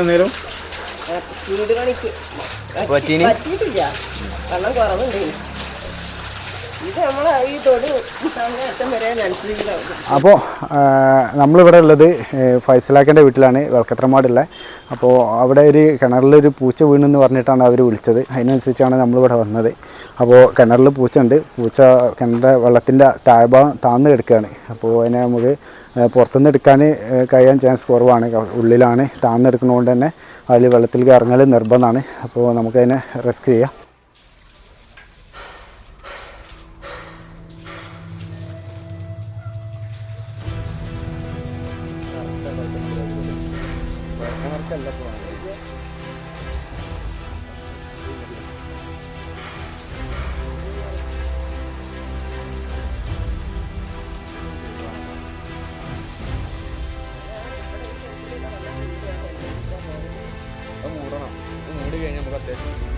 ചൂട് കണിക്ക് പറ്റിയിട്ടില്ല, വെള്ളം കുറവുണ്ട്. അപ്പോൾ നമ്മളിവിടെ ഉള്ളത് ഫൈസലാക്കൻ്റെ വീട്ടിലാണ്, വെൽക്കത്രമാടുള്ളത്. അപ്പോൾ അവിടെ ഒരു കിണറിലൊരു പൂച്ച വീണെന്ന് പറഞ്ഞിട്ടാണ് അവർ വിളിച്ചത്. അതിനനുസരിച്ചാണ് നമ്മളിവിടെ വന്നത്. അപ്പോൾ കിണറിൽ പൂച്ച ഉണ്ട്. പൂച്ച കിണറിൻ്റെ വെള്ളത്തിൻ്റെ താഴ്ഭാഗം താഴ്ന്ന് കിടക്കുകയാണ്. അപ്പോൾ അതിനെ നമുക്ക് പുറത്തുനിന്ന് എടുക്കാൻ കഴിയാൻ ചാൻസ് കുറവാണ്. ഉള്ളിലാണ് താഴ്ന്നെടുക്കുന്നതുകൊണ്ട് തന്നെ അതിൽ വെള്ളത്തിലേക്ക് ഇറങ്ങൽ നിർബന്ധമാണ്. അപ്പോൾ നമുക്കതിനെ റെസ്ക്യൂ ചെയ്യാം. മൂടി കഴിഞ്ഞാൽ നമുക്ക് അത്യാവശ്യം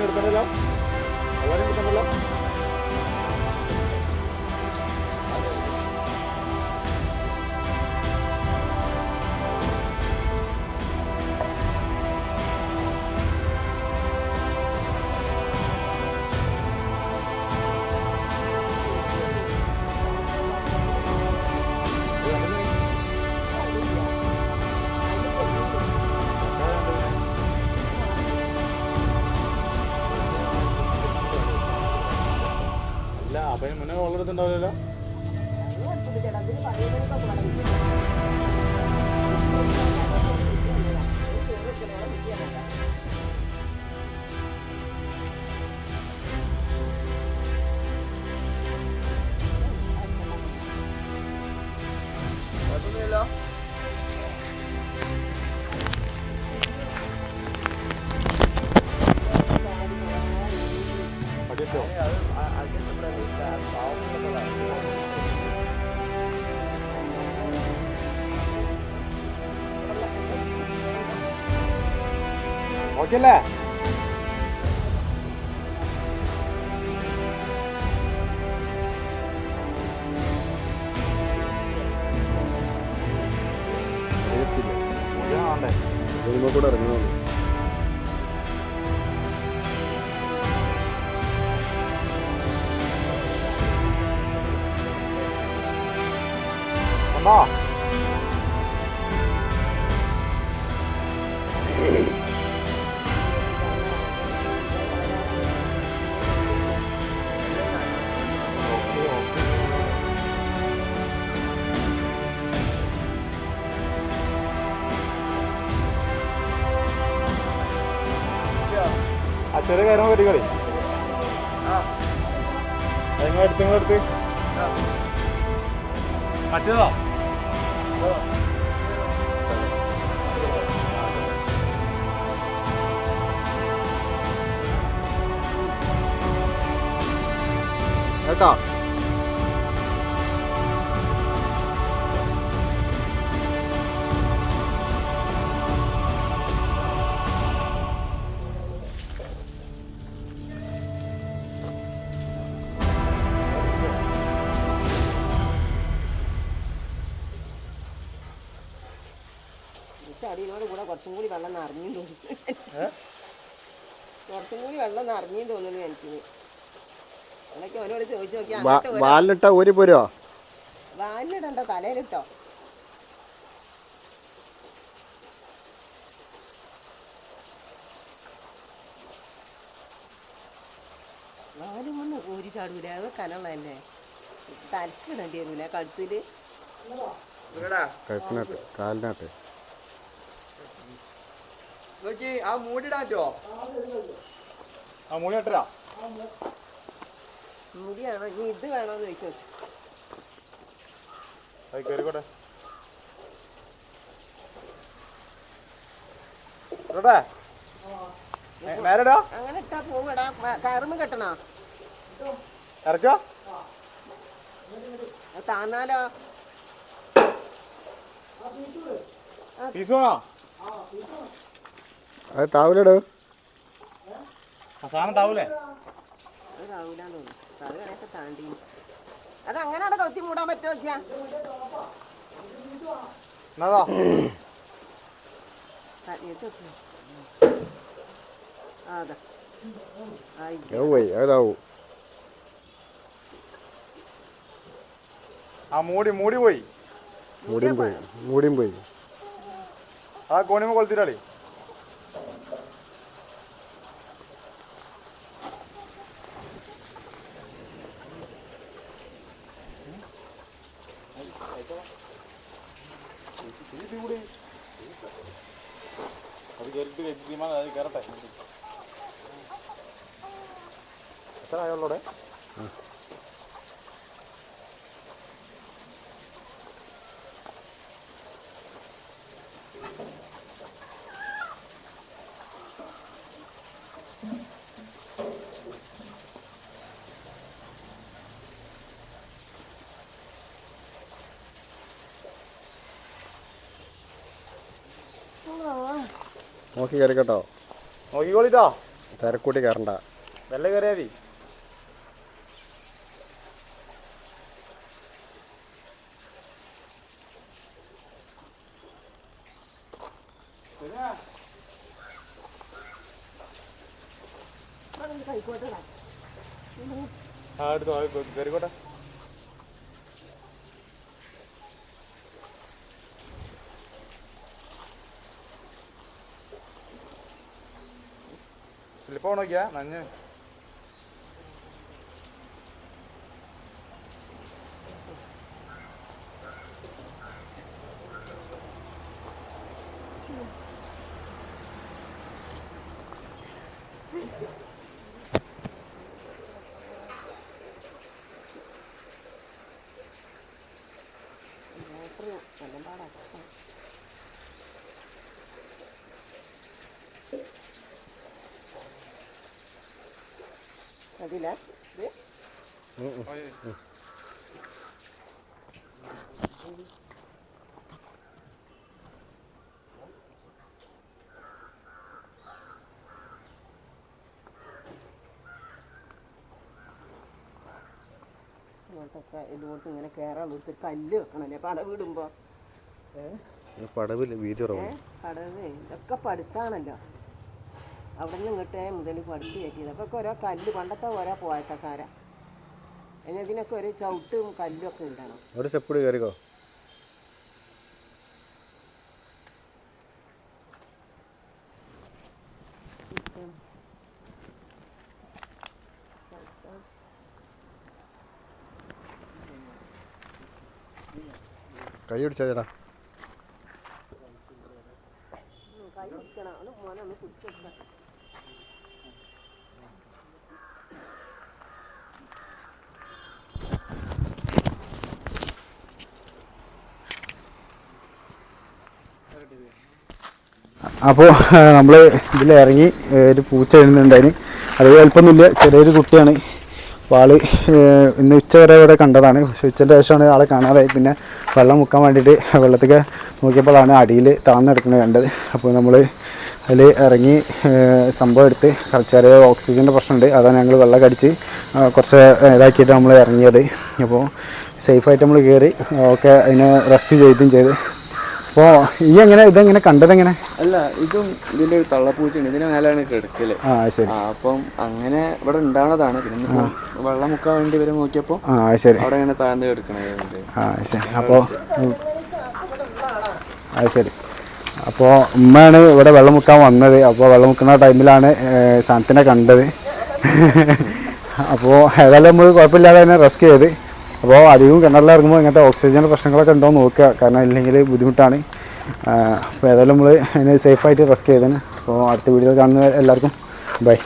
എടുക്കണല്ലോ. വളരെ എടുക്കണല്ലോ. അപ്പം മുന്നേ വെള്ളമെടുത്തുണ്ടാവില്ലല്ലോ. പടിയത്തോ ഓക്കെ അല്ലേ? കൂടെ ഇറങ്ങുന്നു. കണ്ടോ? ആ ചെറിയ കാര്യം പറ്റി കളി നിങ്ങളെടുത്ത് മറ്റേതോ കേട്ടോ? അടിയോട് കൂടെ കുറച്ചും കൂടി വെള്ളം നിറഞ്ഞു തോന്നുന്നു. കുറച്ചും കൂടി വെള്ളം നിറഞ്ഞു തോന്നുന്നു എനിക്ക്. എന്നൊക്കെ അവനോട് ചോദിച്ചു നോക്കിയാ വാലിലിട്ട ഊരി പോരോ? വാലിലിടണ്ടോ, തലയിലിട്ടോ? നാലുമൊന്ന് ഊരി ചാടൂല അത് കനമുള്ളതല്ലേ തലക്കിടേണ്ടി വരൂല കഴുത്തിൽ കഴുത്തിനകത്ത് കാലിനകത്ത് നോക്കി ആ മൂടിടാറ്റോ ആ മൂടി ഇട്ടരാ മുടിയാണോ ഇനി ഇത് വേണോന്ന് ചോദിച്ചോ അത് കയറിക്കോട്ടെ നേരടാ അങ്ങനെ ഇട്ടാ പോവടാ കയറുമ്പോ കെട്ടണോ ഇറക്കോ താന്നാലോ പീസ് വേണോ അത് താവൂലടോ ആ സാധനം താവൂലേ അത് താവൂലാന്ന് തോന്നുന്നു അത് വേണൊക്കെ താണ്ടി അത് അങ്ങനെ അവിടെ കൊത്തി മൂടാൻ പറ്റുമോ നോക്കിയാ എന്നാ അതാ അതാവൂ ആ മൂടി പോയി മൂടിയും പോയി ആ കോണിമ കൊളുത്തിട്ടാളി അത് കയറിട്ട് എക്സിമാൻ അത് കയറട്ടെ എത്ര ആയോളൂടെ നോക്കി കയറിക്കട്ടോ നോക്കിക്കോളിട്ടോ തിരക്കൂട്ടി കയറണ്ട വെല്ല കയറിയാ മതി ആ എടുത്തോ കയറിക്കോട്ടെ സ്ലിപ്പ് നോക്കിയാ നഞ്ഞ് അതില്ല ഇങ്ങോട്ടൊക്കെ ഇതുകൊണ്ട് ഇങ്ങനെ കയറാൻ കൊടുത്ത് കല്ല് വെക്കണല്ലേ പടവ് ഇടുമ്പോ പടവില്ല വീതി പടവ് ഇതൊക്കെ പടുത്താണല്ലോ അവിടെ നിന്ന് ഇങ്ങോട്ടേ മുതൽ പടുത്ത് കയറ്റിയത് അപ്പൊ ഓരോ കല്ല് പണ്ടത്തെ ഓരോ പോയത്തക്കാരാ അതിന് ഇതിനൊക്കെ ഒരു ചവിട്ടും കല്ലും ഒക്കെ ഉണ്ടാണ് ഒരു സ്റ്റെപ്പ് കൂടി കയറിക്കോ കൈ പിടിച്ചാ കൈ പിടിക്കണം അവന് മോനെ ഒന്ന് പിടിച്ചു കൊടുക്കാം അപ്പോൾ നമ്മൾ ഇതിലിറങ്ങി ഒരു പൂച്ച എഴുന്നുണ്ടായിന് അത് വലിപ്പമൊന്നുമില്ല ചെറിയൊരു കുട്ടിയാണ് അപ്പോൾ ആൾ ഇന്ന് ഉച്ച വരെ ഇവിടെ കണ്ടതാണ് പക്ഷേ ഉച്ചൻ്റെ ശേഷമാണ് ആളെ കാണാതായി പിന്നെ വെള്ളം മുക്കാൻ വേണ്ടിയിട്ട് വെള്ളത്തേക്ക് നോക്കിയപ്പോഴാണ് അടിയിൽ താന്നെടുക്കുന്നത് കണ്ടത് അപ്പോൾ നമ്മൾ അതിൽ ഇറങ്ങി സംഭവം എടുത്ത് ചെറിയ ഓക്സിജൻ്റെ പ്രശ്നമുണ്ട് അതാണ് ഞങ്ങൾ വെള്ളം കടിച്ച് കുറച്ച് ഇതാക്കിയിട്ട് നമ്മൾ ഇറങ്ങിയത് അപ്പോൾ സേഫായിട്ട് നമ്മൾ കയറി ഒക്കെ അതിനെ റെസ്ക്യൂ ചെയ്ത് അപ്പോൾ ഈ എങ്ങനെ ഇതെങ്ങനെ കണ്ടതെങ്ങനെ അല്ല ഇതും ഇതിന്റെ ഒരു തള്ളപ്പൂച്ചയുണ്ട് ഇതിന് മേലാണ് കിടക്കല് ശരി അപ്പം അങ്ങനെ ഇവിടെ ഉണ്ടാവുന്നതാണ് പിന്നെ വെള്ളം മുക്കാൻ വേണ്ടി ഇവരെ നോക്കിയപ്പോ ശരി അവിടെ ഇങ്ങനെ താഴ്ന്ന് കിടക്കണത് ശരി അപ്പോൾ ശരി അപ്പോൾ ഉമ്മയാണ് ഇവിടെ വെള്ളം മുക്കാൻ വന്നത് അപ്പോൾ വെള്ളം മുക്കുന്ന ടൈമിലാണ് സാധനത്തിനെ കണ്ടത് അപ്പോൾ ഏതായാലും നമ്മൾ കുഴപ്പമില്ലാതെ തന്നെ റെസ്ക്യൂ ചെയ്ത്. അപ്പോൾ അധികം കിണറിൽ ഇറങ്ങുമ്പോൾ ഇങ്ങനത്തെ ഓക്സിജൻ പ്രശ്നങ്ങളൊക്കെ ഉണ്ടോ എന്ന് നോക്കുക, കാരണം ഇല്ലെങ്കിൽ ബുദ്ധിമുട്ടാണ്. അപ്പോൾ ഏതായാലും നമ്മൾ അതിനെ സേഫായിട്ട് റെസ്ക്യൂ ചെയ്തതിന്. അപ്പോൾ അടുത്ത വീഡിയോ കാണുന്ന എല്ലാവർക്കും ബൈ.